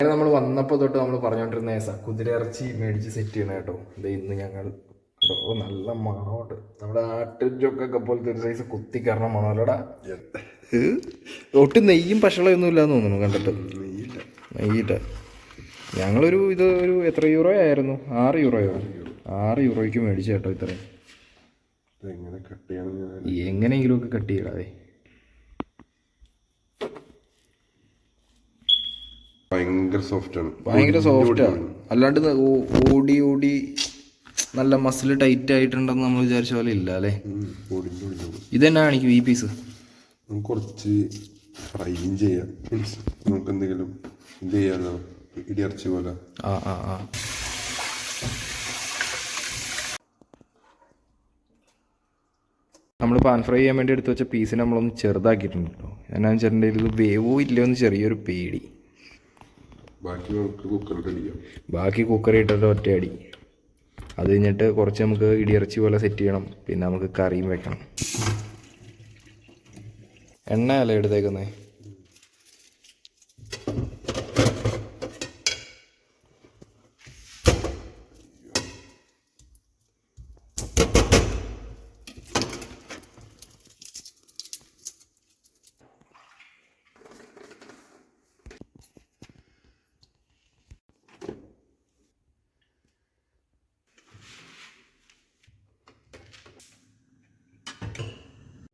നമ്മൾ വന്നപ്പോൾ തൊട്ട് നമ്മൾ പറഞ്ഞുകൊണ്ടിരുന്ന കുതിരയിറച്ചി മേടിച്ച് സെറ്റ് ചെയ്യണം കേട്ടോ. ഇത് ഇന്ന് ഞങ്ങൾ നല്ല മണമുണ്ട്. നമ്മുടെ ആട്ടിൻചൊക്കൊക്കെ പോലത്തെ ഒരു സൈസ് കുത്തി കയറണം മണമല്ലോടാ. ഒട്ടും നെയ്യും പശളയൊന്നും ഇല്ലാന്ന് തോന്നുന്നു കണ്ടിട്ട്. നെയ്യില്ല. ഞങ്ങളൊരു ഒരു എത്ര യൂറോ ആയിരുന്നു? 6 യൂറോയോ? 6 യൂറോയ്ക്ക് മേടിച്ചു കേട്ടോ. ഇത്രയും എങ്ങനെയെങ്കിലും ഒക്കെ കട്ട് ചെയ്യടാവേ. ഭയങ്കര സോഫ്റ്റാണ്. അല്ലാണ്ട് ഓടി നല്ല മസിൽ ടൈറ്റ് ആയിട്ടുണ്ടെന്ന് നമ്മൾ വിചാരിച്ച പോലെ ഇല്ല അല്ലേ. ഇതെന്നാ കാണിക്കും ഈ പീസ്? കുറച്ച് ഫ്രൈയും ചെയ്യാം. മീൻസ് നമുക്ക് എന്തെങ്കിലും ഇത് ചെയ്യാലോ, ഇടിയിറച്ചി പോലെ. നമ്മൾ പാൻ ഫ്രൈ ചെയ്യാൻ വേണ്ടി എടുത്ത് വെച്ച പീസിനെ നമ്മളൊന്ന് ചെറുതാക്കിയിട്ടുണ്ട് കേട്ടോ. എന്നാന്ന് വെച്ചിട്ടുണ്ടെങ്കിൽ ഇത് വേവോ ഇല്ലയോ എന്ന് ചെറിയൊരു പേടി. ബാക്കി കുക്കറിൽ ഇട്ടിട്ട് ഒറ്റയടി. അത് കഴിഞ്ഞിട്ട് കുറച്ച് നമുക്ക് ഇടിയിറച്ചി പോലെ സെറ്റ് ചെയ്യണം. പിന്നെ നമുക്ക് കറിയും വെക്കണം. എണ്ണയല്ലേ എടുത്തേക്കുന്നേ?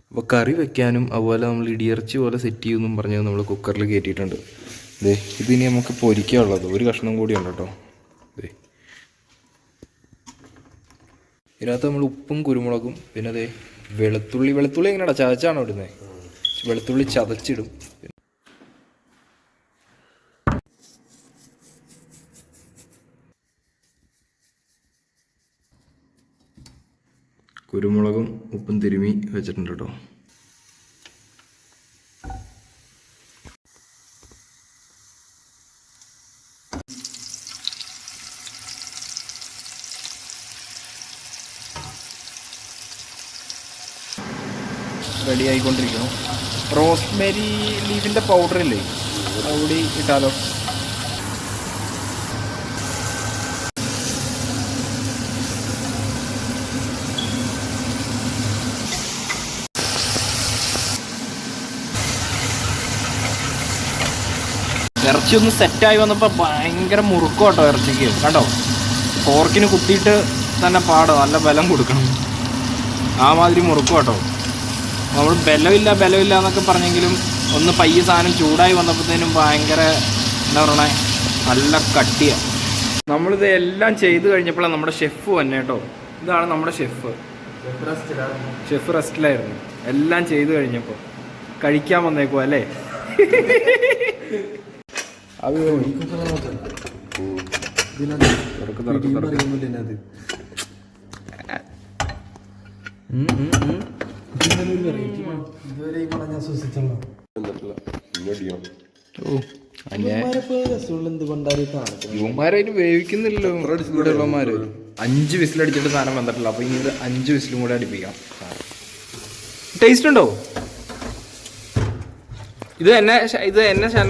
അപ്പോൾ കറി വെക്കാനും അതുപോലെ നമ്മൾ ഇടിയിറച്ചി പോലെ സെറ്റ് ചെയ്യുമെന്നും പറഞ്ഞത് നമ്മൾ കുക്കറിൽ കയറ്റിയിട്ടുണ്ട്. ഇതിനി നമുക്ക് പൊരിക്കാനുള്ളത് ഒരു കഷ്ണം കൂടിയുണ്ട് കേട്ടോ. ഇതിനകത്ത് നമ്മൾ ഉപ്പും കുരുമുളകും പിന്നെ വെളുത്തുള്ളി എങ്ങനെയാ ചതച്ചാണോ ഇടുന്നത്? വെളുത്തുള്ളി ചതച്ചിടും. കുരുമുളകും ഉപ്പും തിരുമി വെച്ചിട്ടുണ്ട് കേട്ടോ. റെഡി ആയിക്കൊണ്ടിരിക്കണം. റോസ്മേരി ലീഫിൻ്റെ പൗഡറില്ലേ, അതുകൂടി ഇട്ടാലോ? ഇറച്ചി ഒന്ന് സെറ്റായി വന്നപ്പോൾ ഭയങ്കര മുറുക്കോട്ടോ ഇറച്ചിക്ക്. കണ്ടോ, ഫോർക്കിന് കുത്തിയിട്ട് തന്നെ പാടോ, നല്ല ബലം കൊടുക്കണം. ആ മാതിരി മുറുക്കോട്ടോ. നമ്മൾ ബലമില്ല എന്നൊക്കെ പറഞ്ഞെങ്കിലും ഒന്ന് പയ്യെ സാധനം ചൂടായി വന്നപ്പോഴത്തേനും ഭയങ്കര എന്താ പറയണേ, നല്ല കട്ടിയാണ്. നമ്മളിത് എല്ലാം ചെയ്ത് കഴിഞ്ഞപ്പോഴാണ് നമ്മുടെ ഷെഫ് വന്നെ കേട്ടോ. ഇതാണ് നമ്മുടെ ഷെഫ് റെസ്റ്റിലായിരുന്നു. എല്ലാം ചെയ്ത് കഴിഞ്ഞപ്പോൾ കഴിക്കാൻ വന്നേക്കുവാ അല്ലേ? അത് ഇവന്മാരതിന് വേവിക്കുന്നില്ലല്ലോ ഇവിടെ ഉള്ളവന്മാര്. 5 വിസിലടിച്ചിട്ട് സാധനം വന്നിട്ടില്ല. അപ്പൊ ഇനി 5 വിസിലും കൂടെ അടിപ്പിക്കാം. ടേസ്റ്റ് ഉണ്ടോ? ഇത് എന്നെ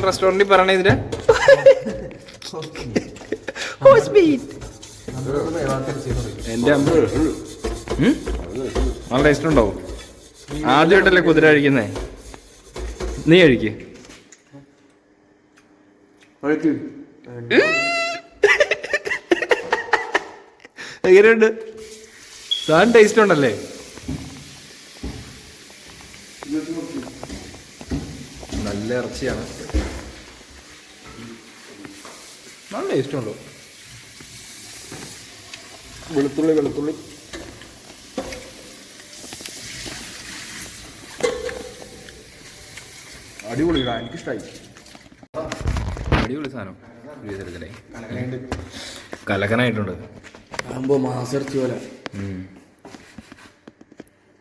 റെസ്റ്റോറൻറ്റിൽ പറയണേ ഇതിന്. എൻ്റെ നല്ല ടേസ്റ്റ് ഉണ്ടോ? ആദ്യമായിട്ടല്ലേ കുതിര കഴിക്കുന്നേ? നീ കഴിക്ക്. എങ്ങനെയുണ്ട് സാധനം? ടേസ്റ്റ് ഉണ്ടല്ലേ? നല്ല ഇറച്ചിയാണ്, നല്ല ടേസ്റ്റ് ഉണ്ടോ? വെളുത്തുള്ളി അടിപൊളിടാ, എനിക്കിഷ്ടായി. അടിപൊളി സാധനം. കലക്കനായിട്ടുണ്ട്. മാസിറച്ചി പോലെ.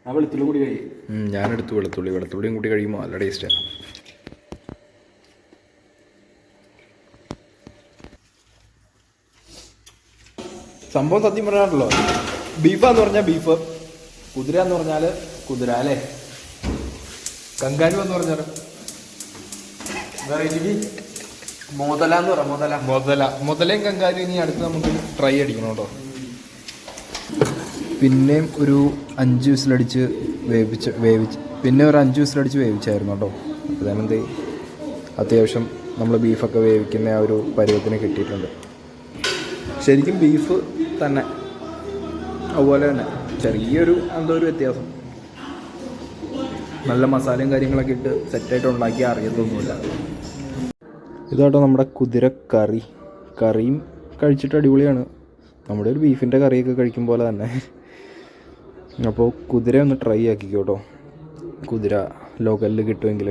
ആ വെളുത്തുള്ളി കൂടി കഴിയും. ഞാനെടുത്തു വെളുത്തുള്ളിയും കൂട്ടി കഴിയുമ്പോൾ നല്ല ടേസ്റ്റാണ്. സംഭവം സത്യം പറയാനുണ്ടല്ലോ, ബീഫാന്ന് പറഞ്ഞാൽ ബീഫ്, കുതിര എന്ന് പറഞ്ഞാൽ കുതിര അല്ലേ? കങ്കാരു എന്ന് പറഞ്ഞാൽ വെറൈറ്റി മുതലാന്ന് പറ മുതലയും കങ്കാരും ഇനി അടുത്ത് നമുക്ക് ട്രൈ അടിക്കണം കേട്ടോ. പിന്നെയും ഒരു 5 വിസിലടിച്ച് വേവിച്ച് പിന്നെ ഒരു 5 വിസിലടിച്ച് വേവിച്ചായിരുന്നു കേട്ടോ. അപ്പോൾ ഞാനെന്ത് അത്യാവശ്യം നമ്മൾ ബീഫൊക്കെ വേവിക്കുന്ന ആ ഒരു പരുവത്തിന് കിട്ടിയിട്ടുണ്ട്. ശരിക്കും ബീഫ് തന്നെ അതുപോലെ തന്നെ ചെറിയൊരു എന്തോ ഒരു വ്യത്യാസം. നല്ല മസാലയും കാര്യങ്ങളൊക്കെ ഇട്ട് സെറ്റായിട്ട് ഉണ്ടാക്കിയാൽ അറിയത്തൊന്നുമില്ല. ഇതാട്ടോ നമ്മുടെ കുതിര കറിയും കഴിച്ചിട്ട് അടിപൊളിയാണ്. നമ്മുടെ ഒരു ബീഫിൻ്റെ കറിയൊക്കെ കഴിക്കും പോലെ തന്നെ. അപ്പോൾ കുതിര ഒന്ന് ട്രൈ ആക്കിക്കോട്ടോ, കുതിര ലോക്കലിൽ കിട്ടുമെങ്കിൽ.